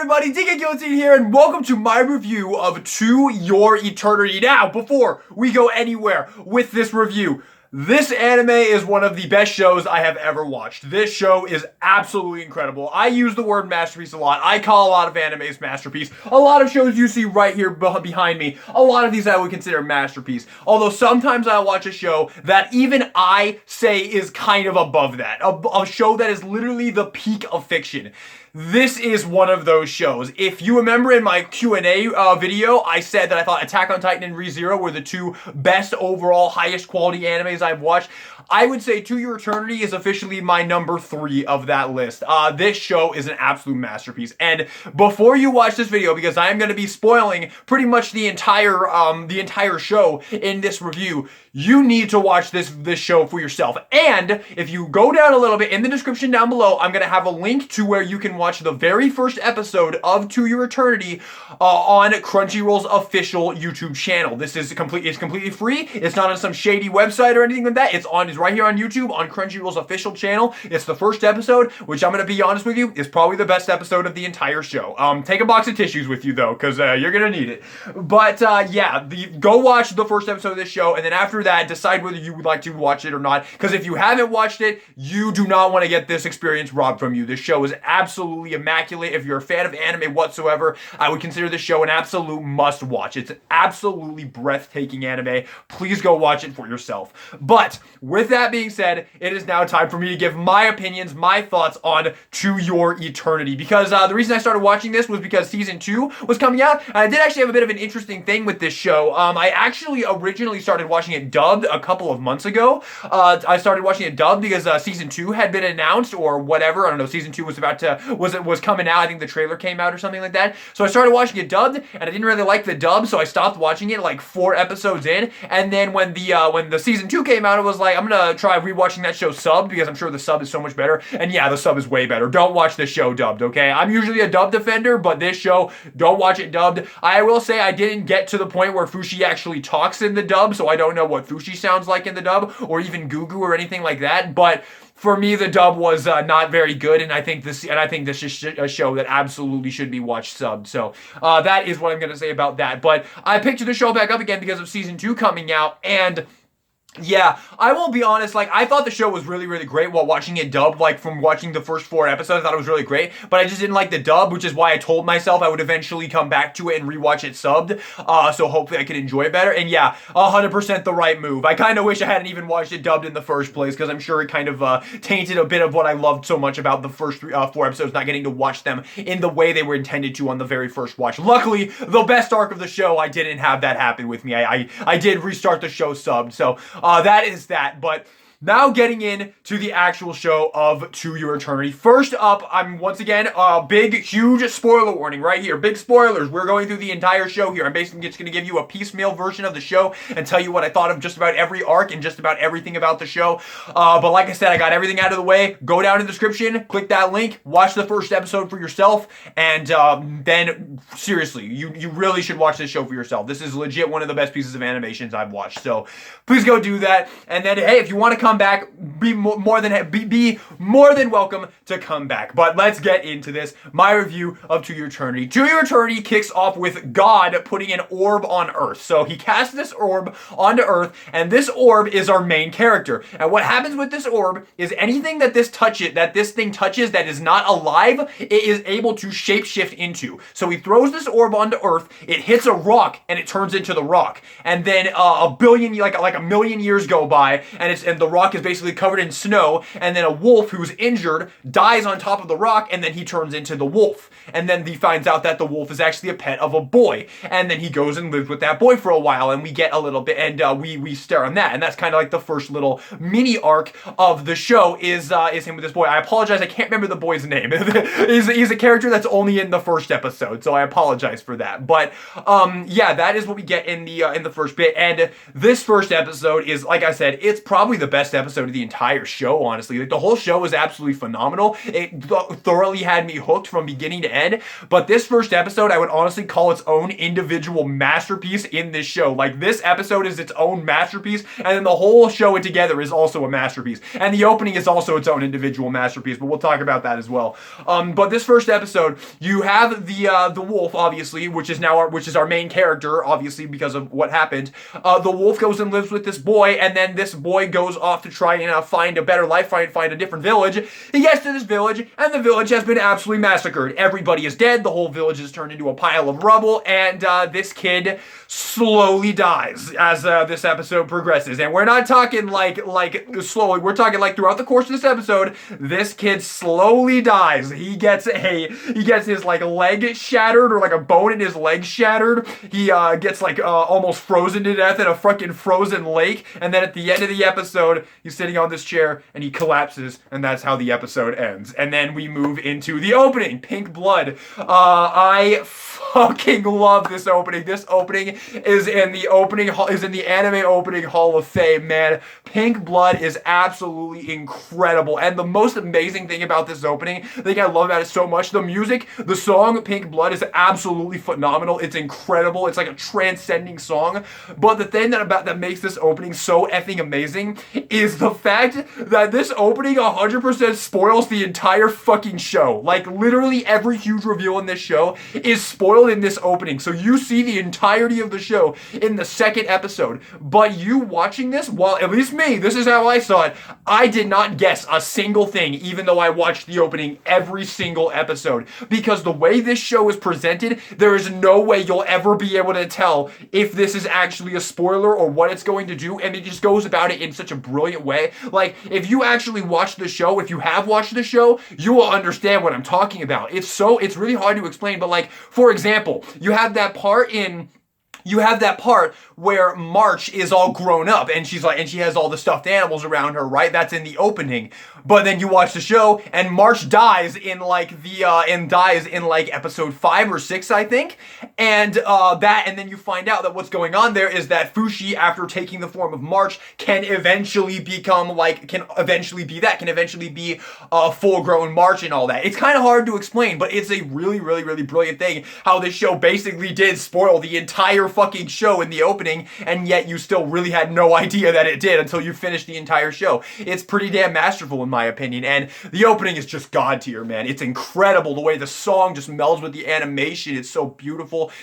everybody, DK Guillotine here, and welcome to my review of To Your Eternity. Now, before we go anywhere with this review, this anime is one of the best shows I have ever watched. This show is absolutely incredible. I use the word masterpiece a lot. I call a lot of animes masterpiece. A lot of shows you see right here behind me, a lot of these I would consider masterpiece. Although sometimes I watch a show that even I say is kind of above that. A show that is literally the peak of fiction. This is one of those shows. If you remember in my Q&A video, I said that I thought Attack on Titan and ReZero were the two best overall, highest quality animes I've watched. I would say To Your Eternity is officially my number 3 of that list. This show is an absolute masterpiece. And before you watch this video, because I am going to be spoiling pretty much the entire show in this review, you need to watch this show for yourself. And if you go down a little bit in the description down below, I'm going to have a link to where you can watch the very first episode of To Your Eternity on Crunchyroll's official YouTube channel. This is completely free. It's not on some shady website or anything like that. It's right here on YouTube on Crunchyroll's official channel. It's the first episode, which I'm going to be honest with you, is probably the best episode of the entire show. Take a box of tissues with you though, because you're going to need it. But yeah, go watch the first episode of this show, and then after that, decide whether you would like to watch it or not. Because if you haven't watched it, you do not want to get this experience robbed from you. This show is absolutely immaculate. If you're a fan of anime whatsoever, I would consider this show an absolute must-watch. It's an absolutely breathtaking anime. Please go watch it for yourself. But with that being said, it is now time for me to give my opinions, my thoughts on To Your Eternity. Because the reason I started watching this was because season 2 was coming out, and I did actually have a bit of an interesting thing with this show. I actually originally started watching it dubbed a couple of months ago. I started watching it dubbed because season 2 had been announced or whatever. I don't know, season 2 was coming out. I think the trailer came out or something like that. So I started watching it dubbed, and I didn't really like the dub, so I stopped watching it like 4 episodes in. And then when the season 2 came out, it was like, I'm gonna try rewatching that show subbed because I'm sure the sub is so much better. And yeah, the sub is way better. Don't watch this show dubbed, okay? I'm usually a dub defender, but this show, don't watch it dubbed. I will say I didn't get to the point where Fushi actually talks in the dub, so I don't know what Fushi sounds like in the dub, or even Gugu or anything like that. But for me, the dub was not very good, and I think this is a show that absolutely should be watched subbed. So that is what I'm gonna say about that. But I picked the show back up again because of season 2 coming out, and yeah, I won't be honest, like, I thought the show was really, really great while watching it dubbed, like, from watching the first 4 episodes, I thought it was really great, but I just didn't like the dub, which is why I told myself I would eventually come back to it and rewatch it subbed, so hopefully I could enjoy it better, and yeah, 100% the right move. I kind of wish I hadn't even watched it dubbed in the first place, because I'm sure it kind of tainted a bit of what I loved so much about the first 4 episodes, not getting to watch them in the way they were intended to on the very first watch. Luckily, the best arc of the show, I didn't have that happen with me. I did restart the show subbed, so that is that. But now getting into the actual show of To Your Eternity. First up, I'm once again, huge spoiler warning right here. Big spoilers. We're going through the entire show here. I'm basically just going to give you a piecemeal version of the show and tell you what I thought of just about every arc and just about everything about the show. But like I said, I got everything out of the way. Go down in the description, click that link, watch the first episode for yourself, and then seriously, you really should watch this show for yourself. This is legit one of the best pieces of animations I've watched. So please go do that. And then, hey, if you want to come back, be more than welcome to come back. But let's get into this. My review of To Your Eternity. To Your Eternity kicks off with God putting an orb on Earth. So he casts this orb onto Earth, and this orb is our main character. And what happens with this orb is anything that this thing touches that is not alive, it is able to shapeshift into. So he throws this orb onto Earth, it hits a rock, and it turns into the rock. And then a million years go by, and the rock is basically covered in snow, and then a wolf who's injured dies on top of the rock, and then he turns into the wolf. And then he finds out that the wolf is actually a pet of a boy, and then he goes and lives with that boy for a while, and we get a little bit, and we stare on that, and that's kind of like the first little mini arc of the show is him with this boy. I apologize, I can't remember the boy's name. He's a character that's only in the first episode, so I apologize for that. But yeah, that is what we get in the first bit, and this first episode is, like I said, it's probably the best best episode of the entire show, honestly. Like, the whole show was absolutely phenomenal. It thoroughly had me hooked from beginning to end. But this first episode, I would honestly call its own individual masterpiece in this show. Like, this episode is its own masterpiece, and then the whole show together is also a masterpiece. And the opening is also its own individual masterpiece, but we'll talk about that as well. But this first episode, you have the wolf, obviously, which is our main character, obviously, because of what happened. The wolf goes and lives with this boy, and then this boy goes off to try and find a better life, find a different village. He gets to this village, and the village has been absolutely massacred. Everybody is dead. The whole village is turned into a pile of rubble, and this kid slowly dies as this episode progresses. And we're not talking like slowly. We're talking like throughout the course of this episode, this kid slowly dies. He gets his like leg shattered, or like a bone in his leg shattered. He gets like almost frozen to death in a fucking frozen lake. And then at the end of the episode, he's sitting on this chair and he collapses, and that's how the episode ends. And then we move into the opening, Pink Blood. I fucking love this opening. This opening is in the anime opening Hall of Fame, man. Pink Blood is absolutely incredible. And the most amazing thing about this opening, the thing I love about it so much, the music, the song Pink Blood is absolutely phenomenal. It's incredible. It's like a transcending song. But the thing that makes this opening so effing amazing is the fact that this opening 100% spoils the entire fucking show. Like, literally every huge reveal in this show is spoiled in this opening. So you see the entirety of the show in the second episode. But you watching this, well, at least me, this is how I saw it, I did not guess a single thing, even though I watched the opening every single episode. Because the way this show is presented, there is no way you'll ever be able to tell if this is actually a spoiler or what it's going to do, and it just goes about it in such a brilliant way. Like, if you actually watch the show, if you have watched the show, you will understand what I'm talking about. It's really hard to explain, but like, for example, you have that part where March is all grown up and she has all the stuffed animals around her, right? That's in the opening. But then you watch the show and March dies in like episode 5 or 6, I think. And then you find out that what's going on there is that Fushi, after taking the form of March, can eventually be a full-grown March and all that. It's kind of hard to explain, but it's a really, really, really brilliant thing how this show basically did spoil the entire fucking show in the opening, and yet you still really had no idea that it did until you finished the entire show. It's pretty damn masterful in my opinion, and the opening is just god tier, man. It's incredible the way the song just melds with the animation. It's so beautiful.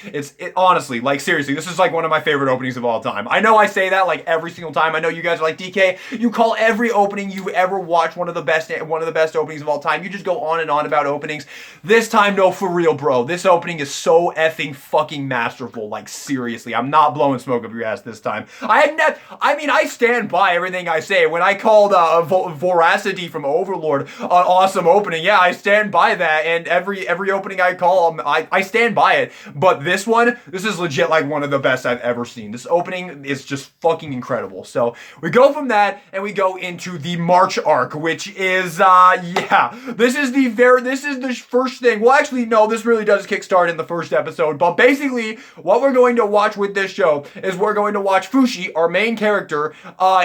Honestly, like, seriously, this is like one of my favorite openings of all time. I know I say that like every single time. I know you guys are like, DK, you call every opening you've ever watched one of the best openings of all time. You just go on and on about openings. This time, no, for real, bro. This opening is so effing fucking masterful. Like, seriously, I'm not blowing smoke up your ass this time. I stand by everything I say. When I called Voracity from Overlord an awesome opening, yeah, I stand by that, and every opening I call, I stand by it. But this is legit like one of the best I've ever seen. This opening is just fucking incredible. So we go from that and we go into the March arc, which is this is the first thing. Well, actually, no, this really does kickstart in the first episode. But basically, what we're going to watch with this show is we're going to watch Fushi, our main character.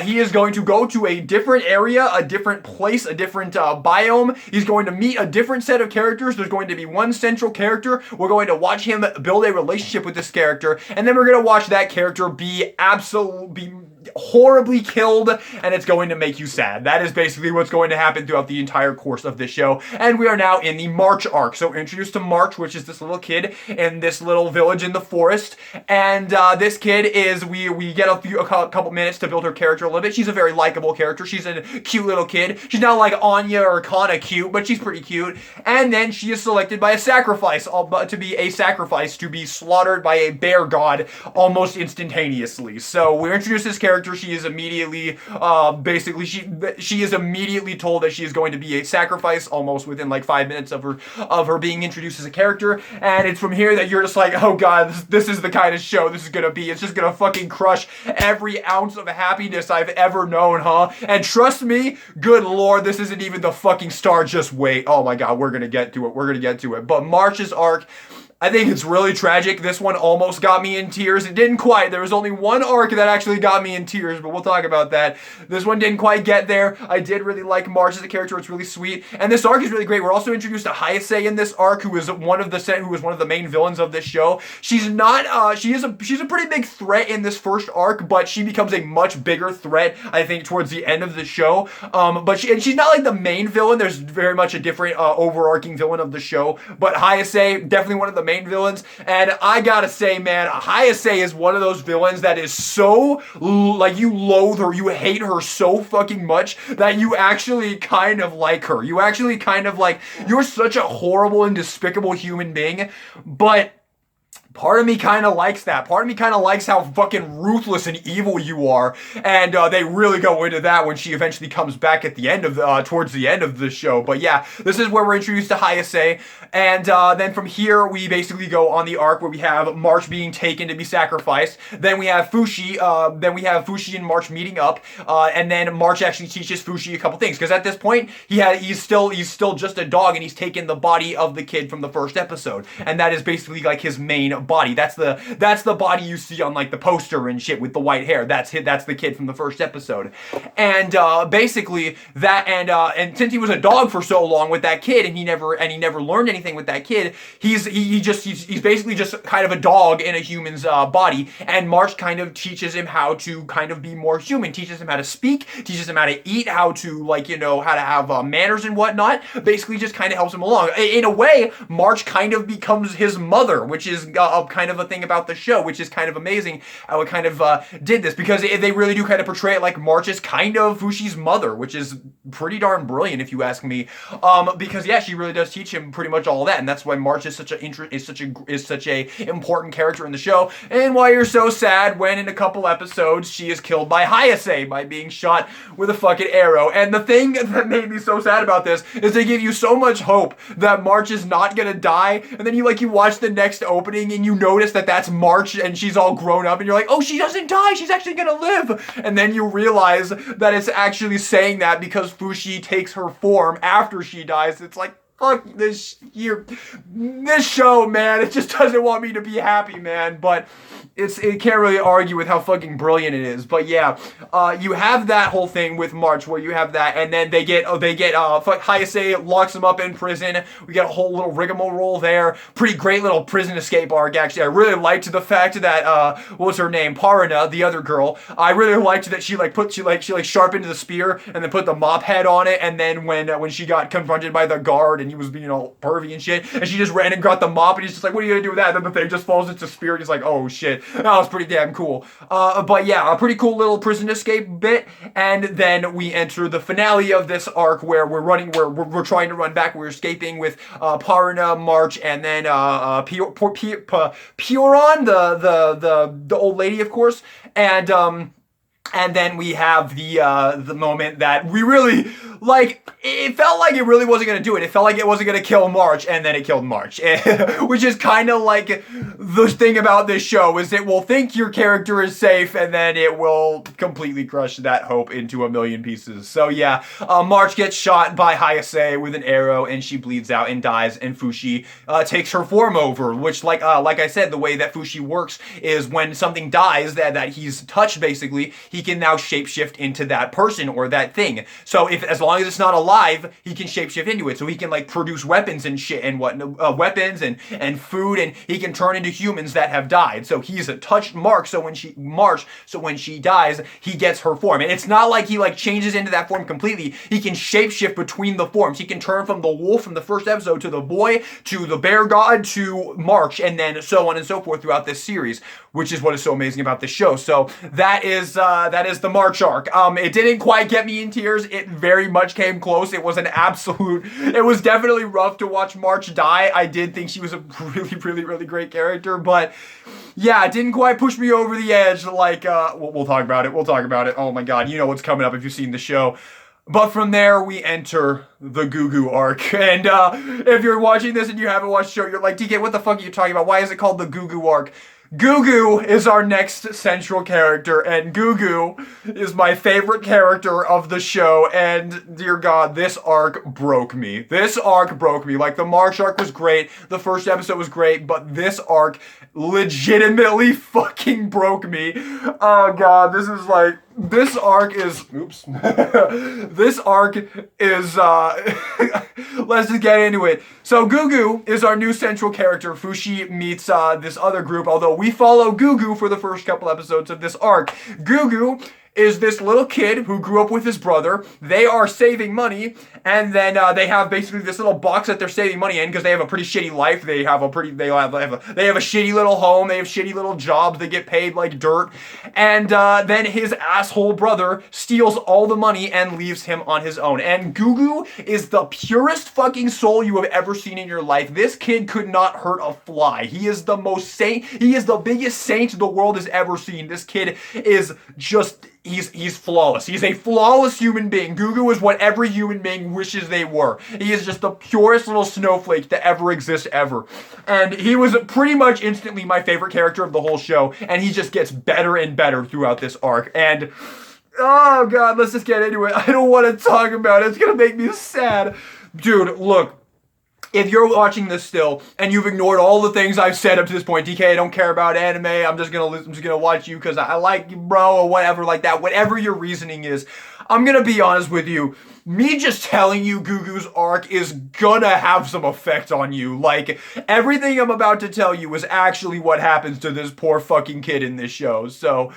He is going to go to a different area, a different place, a different biome. He's going to meet a different set of characters. There's going to be one central character. We're going to watch him build a relationship with this character, and then we're going to watch that character be horribly killed, and it's going to make you sad. That is basically what's going to happen throughout the entire course of this show. And we are now in the March arc. So introduced to March, which is this little kid in this little village in the forest. And this kid is, we get a couple minutes to build her character a little bit. She's a very likable character. She's a cute little kid. She's not like Anya or Kana cute, but she's pretty cute. And then she is selected by a sacrifice, to be slaughtered by a bear god almost instantaneously. So we're introduced to this character. She is immediately, she is immediately told that she is going to be a sacrifice almost within like 5 minutes of her being introduced as a character. And it's from here that you're just like, oh god, this is the kind of show this is gonna be. It's just gonna fucking crush every ounce of happiness I've ever known, huh? And trust me, good lord, this isn't even the fucking start. Just wait. Oh my god, we're gonna get to it. But March's arc, I think it's really tragic. This one almost got me in tears. It didn't quite. There was only one arc that actually got me in tears, but we'll talk about that. This one didn't quite get there. I did really like March as a character. It's really sweet. And this arc is really great. We're also introduced to Hayase in this arc, who is one of the main villains of this show. She's not she's a pretty big threat in this first arc, but she becomes a much bigger threat, I think, towards the end of the show. But she's not like the main villain. There's very much a different overarching villain of the show. But Hayase, definitely one of the main villains, and I gotta say, man, Hayase is one of those villains that is so, like, you loathe her, you hate her so fucking much that you actually kind of like her. You actually kind of like, you're such a horrible and despicable human being, but part of me kind of likes that. Part of me kind of likes how fucking ruthless and evil you are. And they really go into that when she eventually comes back at the end of towards the end of the show. But yeah, this is where we're introduced to Hayase. And then from here, we basically go on the arc where we have March being taken to be sacrificed. Then we have Fushi. Fushi and March meeting up. And then March actually teaches Fushi a couple things. Because at this point, he's still just a dog, and he's taken the body of the kid from the first episode. And that is basically like his main body. That's the body you see on like the poster and shit with the white hair. That's the kid from the first episode. And basically that and since he was a dog for so long with that kid, and he never learned anything with that kid, he's basically just kind of a dog in a human's body. And March kind of teaches him how to kind of be more human, teaches him how to speak, teaches him how to eat, how to, like, you know, how to have manners and whatnot. Basically just kind of helps him along. In a way, March kind of becomes his mother, which is kind of a thing about the show, which is kind of amazing how it kind of did this, because they really do kind of portray it like March is kind of Fushi's mother, which is pretty darn brilliant if you ask me. Because yeah, she really does teach him pretty much all that, and that's why March is such a important character in the show, and why you're so sad when in a couple episodes she is killed by Hayase by being shot with a fucking arrow. And the thing that made me so sad about this is they give you so much hope that March is not gonna die, and then you watch the next opening and you notice that that's March and she's all grown up, and you're like, oh, she doesn't die, she's actually gonna live. And then you realize that it's actually saying that because Fushi takes her form after she dies. It's like, fuck this show, man. It just doesn't want me to be happy, man. But it can't really argue with how fucking brilliant it is. But yeah, you have that whole thing with March where you have that, and then Hayase locks him up in prison. We get a whole little rigmarole there. Pretty great little prison escape arc, actually. I really liked the fact that what was her name? Parina, the other girl. I really liked that she sharpened the spear and then put the mop head on it, and then when she got confronted by the guard and he was being all pervy and shit, and she just ran and got the mop, and he's just like, what are you gonna do with that? And then the thing just falls into spear, and he's like, oh shit. That was pretty damn cool. But yeah, a pretty cool little prison escape bit. And then we enter the finale of this arc where we're trying to run back. We're escaping with Parina, March, and then Pioran, the old lady, of course. And then we have the moment that we really, like, it felt like it really wasn't going to do it. It felt like it wasn't going to kill March, and then it killed March. Which is kind of like the thing about this show, is it will think your character is safe, and then it will completely crush that hope into a million pieces. So yeah, March gets shot by Hayase with an arrow, and she bleeds out and dies, and Fushi takes her form over, which, like I said, the way that Fushi works is when something dies that he's touched, basically, he can now shapeshift into that person or that thing. So as long as it's not alive, he can shapeshift into it. So he can, like, produce weapons and shit and weapons and food, and he can turn into humans that have died. So he's a touched March. So when she dies, he gets her form. And it's not like he changes into that form completely. He can shapeshift between the forms. He can turn from the wolf from the first episode to the boy to the bear god to March, and then so on and so forth throughout this series, which is what is so amazing about this show. So that is the March arc. It didn't quite get me in tears. It very much came close. It was definitely rough to watch March die. I did think she was a really, really, really great character, but yeah, it didn't quite push me over the edge. Like, we'll talk about it. We'll talk about it. Oh my God, you know what's coming up if you've seen the show. But from there, we enter the Gugu arc. And if you're watching this and you haven't watched the show, you're like, DK, what the fuck are you talking about? Why is it called the Gugu arc? Gugu is our next central character, and Gugu is my favorite character of the show, and dear God, this arc broke me. This arc broke me. Like, the March arc was great, the first episode was great, but this arc legitimately fucking broke me. Oh God, this arc is, oops. This arc is, let's just get into it. So Gugu is our new central character. Fushi meets this other group, although we follow Gugu for the first couple episodes of this arc. Gugu is this little kid who grew up with his brother. They are saving money, and then they have basically this little box that they're saving money in because they have a pretty shitty life. They have a shitty little home. They have shitty little jobs. They get paid like dirt, and then his asshole brother steals all the money and leaves him on his own. And Gugu is the purest fucking soul you have ever seen in your life. This kid could not hurt a fly. He is the most saint. He is the biggest saint the world has ever seen. This kid is just. He's flawless. He's a flawless human being. Gugu is what every human being wishes they were. He is just the purest little snowflake to ever exist ever. And he was pretty much instantly my favorite character of the whole show, and he just gets better and better throughout this arc. And oh God, let's just get into it. I don't want to talk about it. It's gonna make me sad. Dude, look. If you're watching this still and you've ignored all the things I've said up to this point, DK, I don't care about anime. I'm just gonna watch you because I like you, bro, or whatever like that. Whatever your reasoning is, I'm gonna be honest with you. Me just telling you Gugu's arc is gonna have some effect on you. Like, everything I'm about to tell you is actually what happens to this poor fucking kid in this show. So,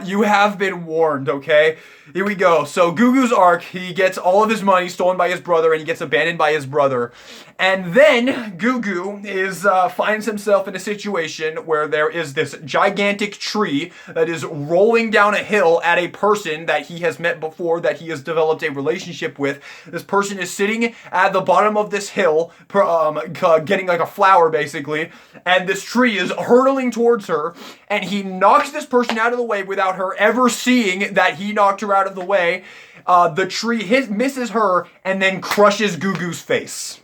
you have been warned, okay? Here we go. So, Gugu's arc, he gets all of his money stolen by his brother, and he gets abandoned by his brother. And then, Gugu finds himself in a situation where there is this gigantic tree that is rolling down a hill at a person that he has met before, that he has developed a relationship with. This person is sitting at the bottom of this hill, getting like a flower basically, and this tree is hurtling towards her, and he knocks this person out of the way without her ever seeing that he knocked her out of the way. The tree misses her and then crushes Gugu's face.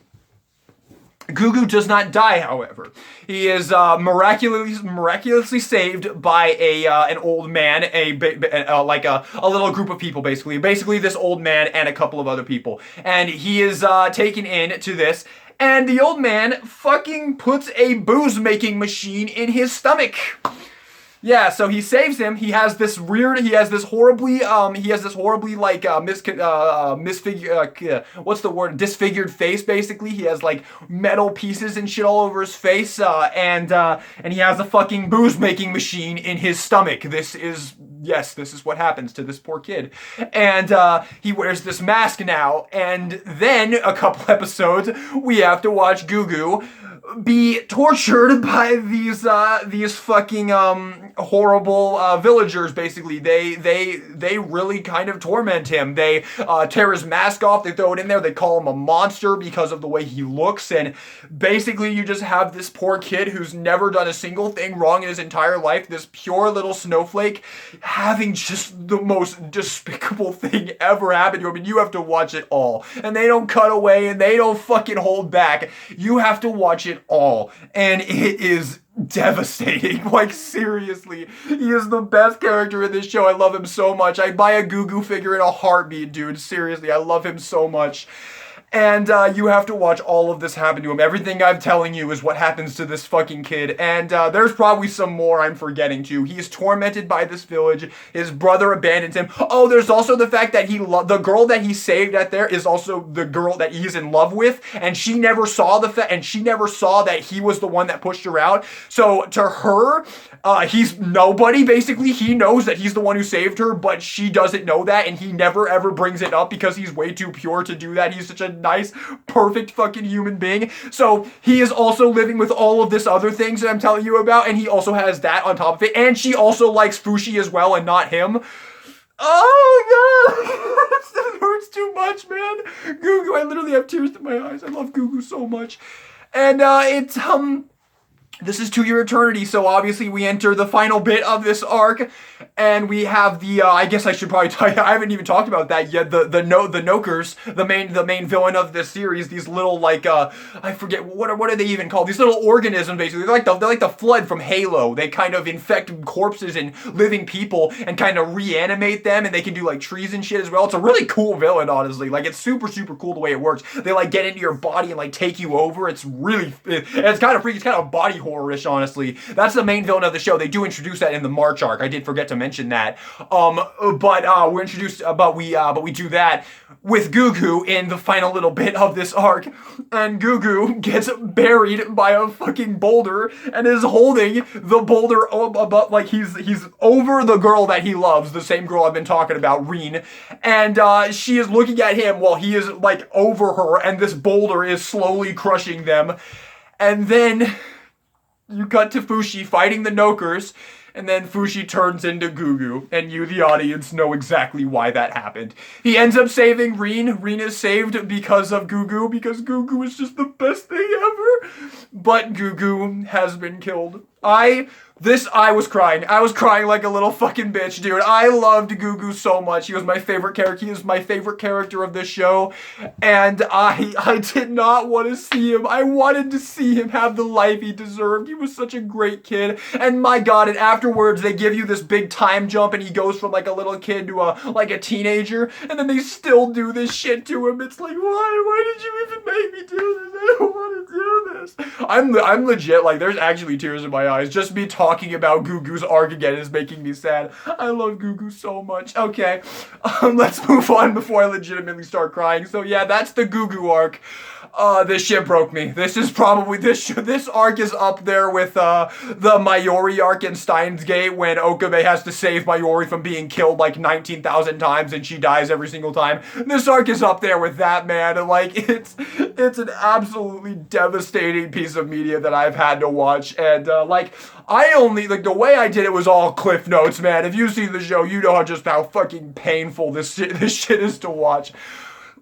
Gugu does not die, however. He is miraculously saved by an old man, like a little group of people, basically. Basically, this old man and a couple of other people. And he is taken in to this, and the old man fucking puts a booze-making machine in his stomach. Yeah, so he saves him. He has this horribly like disfigured face basically. He has like metal pieces and shit all over his face, and he has a fucking booze making machine in his stomach. This is what happens to this poor kid. And he wears this mask now, and then a couple episodes we have to watch Gugu be tortured by these fucking horrible villagers. Basically, they really kind of torment him. They tear his mask off, they throw it in there, they call him a monster because of the way he looks, and basically you just have this poor kid who's never done a single thing wrong in his entire life, this pure little snowflake, having just the most despicable thing ever happen to him, and you have to watch it all. And they don't cut away, and they don't fucking hold back. You have to watch it all, and it is devastating. Like, seriously, he is the best character in this show. I love him so much. I'd buy a Gugu figure in a heartbeat, dude. Seriously, I love him so much. And you have to watch all of this happen to him. Everything I'm telling you is what happens to this fucking kid. And there's probably some more I'm forgetting too. He is tormented by this village. His brother abandons him. Oh, there's also the fact that the girl that he saved at there is also the girl that he's in love with. And she never saw that he was the one that pushed her out. So to her, he's nobody, basically. He knows that he's the one who saved her, but she doesn't know that, and he never ever brings it up because he's way too pure to do that. He's such a nice, perfect fucking human being. So he is also living with all of this other things that I'm telling you about, and he also has that on top of it, and she also likes Fushi as well and not him. Oh God, it hurts too much, man. Gugu, I literally have tears in my eyes. I love Gugu so much. And This is To Your Eternity, so obviously we enter the final bit of this arc, and we have the, I guess I should probably tell you, I haven't even talked about that yet, the Nokers, the main villain of this series, these little, like, I forget, what are they even called? These little organisms, basically, they're like the Flood from Halo. They kind of infect corpses and living people and kind of reanimate them, and they can do, like, trees and shit as well. It's a really cool villain, honestly. Like, it's super, super cool the way it works. They, like, get into your body and, like, take you over. It's really, it's kind of freaky, it's kind of body horror-ish, honestly. That's the main villain of the show. They do introduce that in the March arc. I did forget to mention that. We're introduced, but we do that with Gugu in the final little bit of this arc, and Gugu gets buried by a fucking boulder and is holding the boulder above, like he's over the girl that he loves, the same girl I've been talking about, Reen, and she is looking at him while he is like over her, and this boulder is slowly crushing them, and then you cut to Fushi fighting the Nokers, and then Fushi turns into Gugu, and you, the audience, know exactly why that happened. He ends up saving Reen. Reen is saved because of Gugu, because Gugu is just the best thing ever. But Gugu has been killed. I was crying. I was crying like a little fucking bitch, dude. I loved Gugu so much. He was my favorite character. He was my favorite character of this show. And I did not want to see him. I wanted to see him have the life he deserved. He was such a great kid. And my God, and afterwards they give you this big time jump and he goes from like a little kid to a teenager. And then they still do this shit to him. It's like, why did you even make me do this? I don't want to do this. I'm legit, like, there's actually tears in my eyes. Just me talking about Gugu's arc again is making me sad. I love Gugu so much. Okay, let's move on before I legitimately start crying. So yeah, that's the Gugu arc. This shit broke me. This is probably, this arc is up there with, the Mayuri arc in Steins Gate when Okabe has to save Mayuri from being killed like 19,000 times and she dies every single time. This arc is up there with that, man. And like, it's an absolutely devastating piece of media that I've had to watch. And, the way I did it was all Cliff Notes, man. If you see the show, you know just how fucking painful this shit is to watch.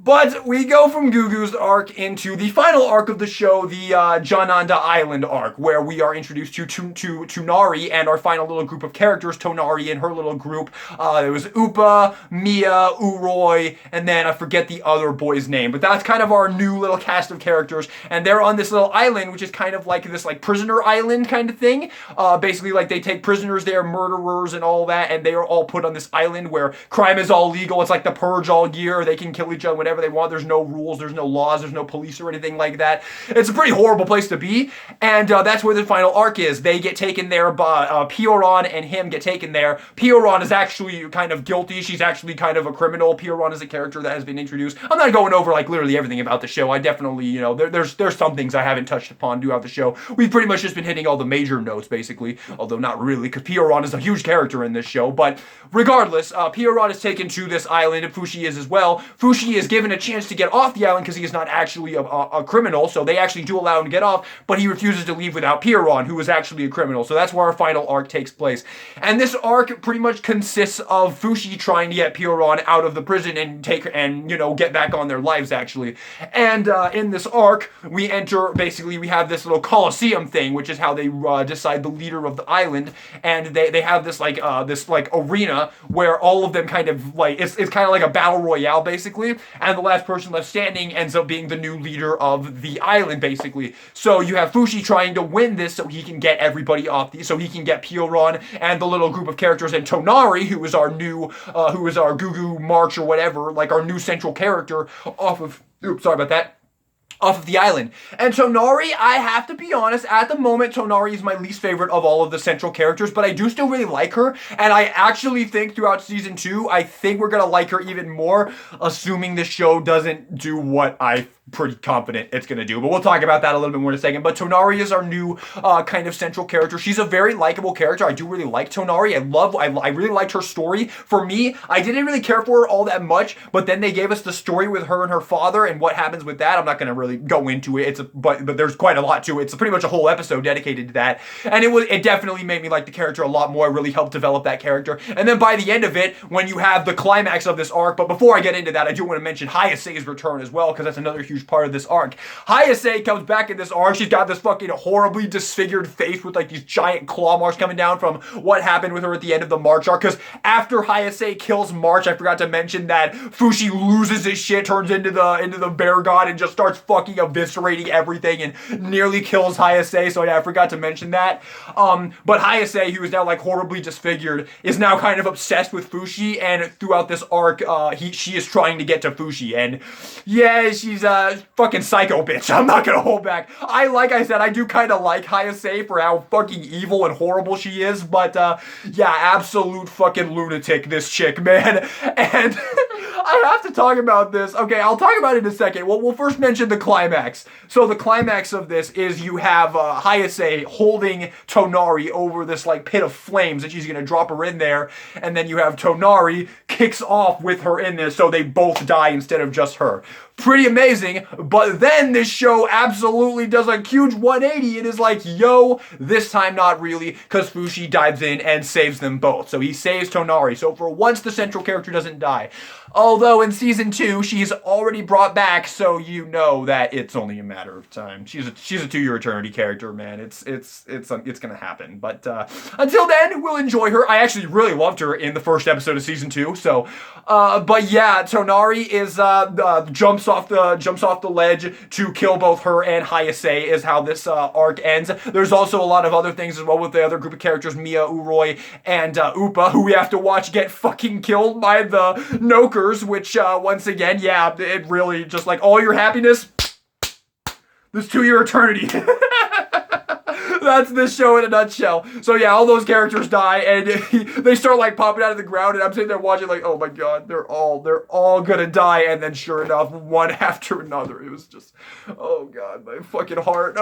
But we go from Gugu's arc into the final arc of the show, the Jananda Island arc, where we are introduced to Tonari and our final little group of characters, Tonari and her little group. There was Upa, Mia, Uroi, and then I forget the other boy's name. But that's kind of our new little cast of characters. And they're on this little island, which is kind of like this like prisoner island kind of thing. Basically, like they take prisoners there, murderers and all that, and they are all put on this island where crime is all legal. It's like the Purge all year. They can kill each other whenever they want. There's no rules, there's no laws, there's no police or anything like that. It's a pretty horrible place to be, and that's where the final arc is. They get taken there by Pioran and him get taken there. Pioran is actually kind of guilty. She's actually kind of a criminal. Pioran is a character that has been introduced. I'm not going over like literally everything about the show. I definitely, you know, there's some things I haven't touched upon throughout the show. We've pretty much just been hitting all the major notes basically, although not really, because Pioran is a huge character in this show. But regardless, Pioran is taken to this island, and Fushi is as well. Fushi is given a chance to get off the island because he is not actually a criminal, so they actually do allow him to get off, but he refuses to leave without Pioran, who is actually a criminal. So that's where our final arc takes place. And this arc pretty much consists of Fushi trying to get Pioran out of the prison and get back on their lives, actually. And in this arc, we have this little Coliseum thing, which is how they decide the leader of the island, and they have this arena where all of them kind of like, it's kind of like a battle royale, basically, and the last person left standing ends up being the new leader of the island, basically. So you have Fushi trying to win this so he can get everybody off, so he can get Pioran and the little group of characters, and Tonari, who is our Gugu March or whatever, like our new central character off of the island. And Tonari, I have to be honest, at the moment, Tonari is my least favorite of all of the central characters, but I do still really like her, and I actually think throughout season 2, I think we're gonna like her even more, assuming the show doesn't do what I pretty confident it's gonna do, but we'll talk about that a little bit more in a second. But Tonari is our new kind of central character. She's a very likable character. I do really like Tonari. I really liked her story. For me, I didn't really care for her all that much, but then they gave us the story with her and her father and what happens with that. I'm not gonna really go into it. But there's quite a lot to it. It's pretty much a whole episode dedicated to that, and it definitely made me like the character a lot more. It really helped develop that character. And then by the end of it, when you have the climax of this arc, but before I get into that, I do want to mention Hayase's return as well, because that's another huge huge part of this arc. Hayase comes back in this arc. She's got this fucking horribly disfigured face with like these giant claw marks coming down from what happened with her at the end of the March arc. Because after Hayase kills March, I forgot to mention that Fushi loses his shit, turns into the bear god, and just starts fucking eviscerating everything and nearly kills Hayase. So yeah, I forgot to mention that. But Hayase, who is now like horribly disfigured, is now kind of obsessed with Fushi, and throughout this arc, she is trying to get to Fushi, and yeah, she's a fucking psycho bitch. I'm not gonna hold back. Like I said, I do kind of like Hayase for how fucking evil and horrible she is, but yeah, absolute fucking lunatic, this chick, man. And I have to talk about this. Okay, I'll talk about it in a second. Well, we'll first mention the climax. So the climax of this is you have Hayase holding Tonari over this like pit of flames, and she's gonna drop her in there, and then you have Tonari kicks off with her in there, so they both die instead of just her. Pretty amazing, but then this show absolutely does a huge 180 and is like, yo, this time not really, because Fushi dives in and saves them both. So he saves Tonari. So for once, the central character doesn't die. Although in season 2, she's already brought back, so you know that it's only a matter of time. She's a 2-year eternity character, man. It's gonna happen. But until then, we'll enjoy her. I actually really loved her in the first episode of season 2. So, but yeah, Tonari is jumps off the ledge to kill both her and Hayase is how this arc ends. There's also a lot of other things as well with the other group of characters, Mia, Uroi, and Upa, who we have to watch get fucking killed by the Nokers, which once again, yeah, it really just like all your happiness, this 2-year eternity. That's this show in a nutshell. So yeah, all those characters die, and they start like popping out of the ground, and I'm sitting there watching like, oh my god, they're all gonna die, and then sure enough, one after another. It was just, oh god, my fucking heart.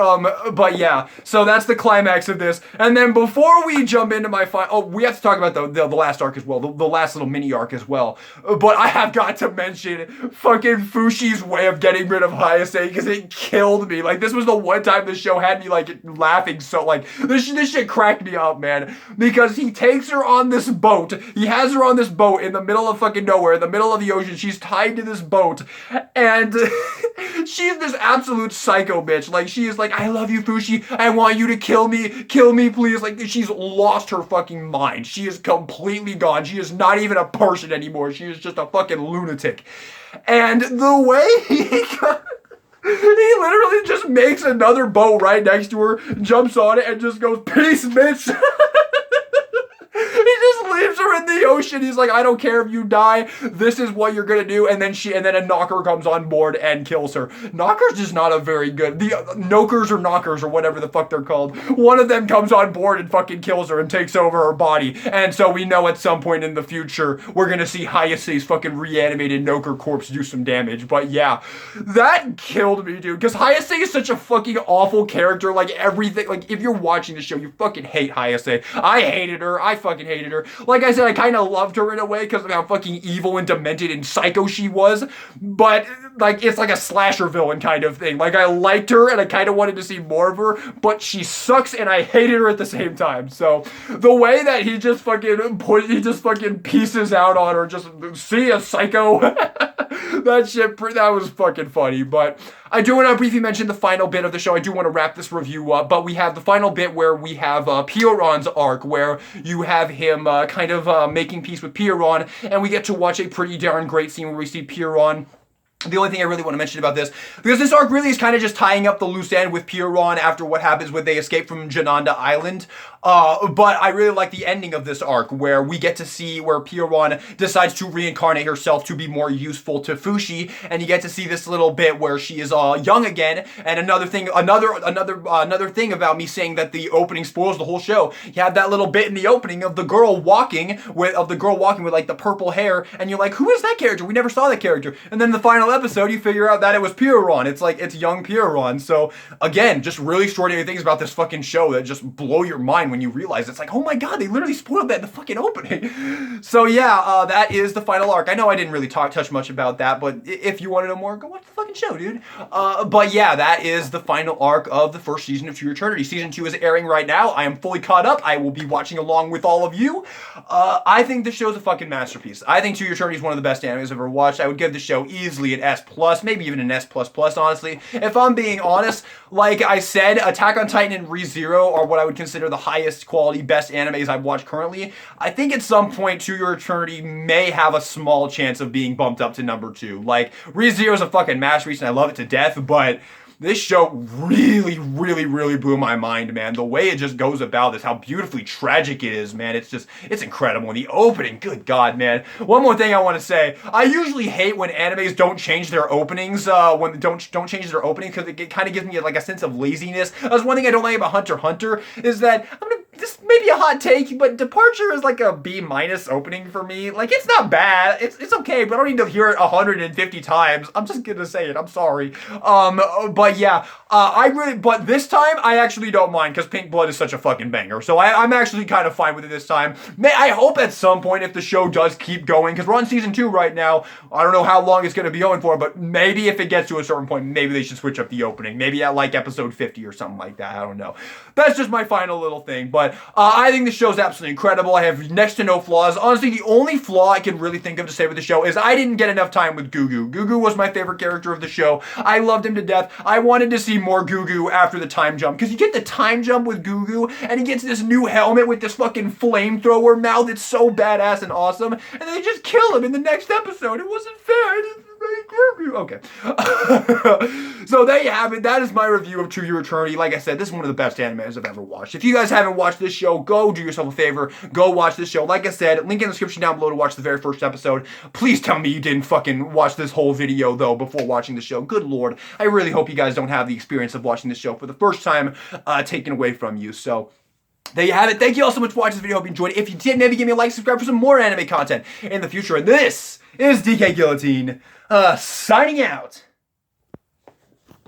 But yeah, so that's the climax of this, and then before we jump into my we have to talk about the last arc as well, the last little mini arc as well. But I have got to mention fucking Fushi's way of getting rid of Hayase, because it killed me. Like, this was the one time the show had me like laughing so like this shit cracked me up, man, because he takes her on this boat. He has her on this boat in the middle of fucking nowhere, in the middle of the ocean. She's tied to this boat, and she's this absolute psycho bitch. Like, she is like, I love you, Fushi. I want you to kill me, please. Like, she's lost her fucking mind. She is completely gone. She is not even a person anymore. She is just a fucking lunatic. And the way he literally just makes another boat right next to her, jumps on it, and just goes, peace, bitch. He just leaves her in the ocean. He's like, I don't care if you die. This is what you're gonna do. And then a knocker comes on board and kills her. Knockers is not a very good. The Nokers or knockers or whatever the fuck they're called. One of them comes on board and fucking kills her and takes over her body. And so we know at some point in the future we're gonna see Hayase's fucking reanimated Noker corpse do some damage. But yeah, that killed me, dude. Because Hayase is such a fucking awful character. Like, everything. Like, if you're watching the show, you fucking hate Hayase. I hated her. I fucking hated her. Like I said, I kind of loved her in a way because of how fucking evil and demented and psycho she was, but like, it's like a slasher villain kind of thing. Like, I liked her and I kind of wanted to see more of her, but she sucks and I hated her at the same time. So the way that he just fucking pieces out on her, just see a psycho. That was fucking funny. But I do want to briefly mention the final bit of the show. I do want to wrap this review up, but we have the final bit where we have Pioron's arc, where you have him kind of making peace with Pioron, and we get to watch a pretty darn great scene where we see Pioron. The only thing I really want to mention about this, because this arc really is kind of just tying up the loose end with Pioron after what happens when they escape from Jananda Island. But I really like the ending of this arc, where we get to see where Pioron decides to reincarnate herself to be more useful to Fushi, and you get to see this little bit where she is young again. And another thing about me saying that the opening spoils the whole show. You have that little bit in the opening of the girl walking with like the purple hair, and you're like, who is that character? We never saw that character. And then the final episode, you figure out that it was Pioron. It's like, it's young Pioron. So again, just really extraordinary things about this fucking show that just blow your mind when you realize it's like, oh my god, they literally spoiled that in the fucking opening. So yeah, that is the final arc. I know I didn't really touch much about that, but if you want to know more, go watch the fucking show, dude. But yeah, that is the final arc of the first season of To Your Eternity. Season 2 is airing right now. I am fully caught up. I will be watching along with all of you. I think the show's a fucking masterpiece. I think To Your Eternity is one of the best animes I've ever watched. I would give the show easily an S plus, maybe even an S plus plus, honestly. If I'm being honest, like I said, Attack on Titan and ReZero are what I would consider the highest quality, best animes I've watched currently. I think at some point, To Your Eternity may have a small chance of being bumped up to number 2. Like, ReZero is a fucking masterpiece and I love it to death, but this show really, really, really blew my mind, man. The way it just goes about this, how beautifully tragic it is, man. It's incredible. And the opening, good God, man. One more thing I want to say. I usually hate when animes don't change their openings, when they don't change their openings, because it kind of gives me like a sense of laziness. That's one thing I don't like about Hunter x Hunter, is that, this may be a hot take, but Departure is like a B- opening for me. Like, it's not bad. It's okay, but I don't need to hear it 150 times. I'm just gonna say it. I'm sorry. But yeah, but this time, I actually don't mind, because Pink Blood is such a fucking banger. So I'm actually kind of fine with it this time. I hope at some point, if the show does keep going, because we're on season 2 right now, I don't know how long it's gonna be going for, but maybe if it gets to a certain point, maybe they should switch up the opening. Maybe at like episode 50 or something like that. I don't know. That's just my final little thing, but I think the show's absolutely incredible. I have next to no flaws. Honestly, the only flaw I can really think of to say with the show is I didn't get enough time with Gugu. Gugu was my favorite character of the show. I loved him to death. I wanted to see more Gugu after the time jump, because you get the time jump with Gugu, and he gets this new helmet with this fucking flamethrower mouth. It's so badass and awesome, and they just kill him in the next episode. It wasn't fair. Okay. So there you have it. That is my review of To Your Eternity. Like I said, this is one of the best animes I've ever watched. If you guys haven't watched this show, go do yourself a favor. Go watch this show. Like I said, link in the description down below to watch the very first episode. Please tell me you didn't fucking watch this whole video, though, before watching the show. Good Lord. I really hope you guys don't have the experience of watching this show for the first time taken away from you. So there you have it. Thank you all so much for watching this video. Hope you enjoyed it. If you did, maybe give me a like, subscribe for some more anime content in the future. And this is DK Guillotine, signing out.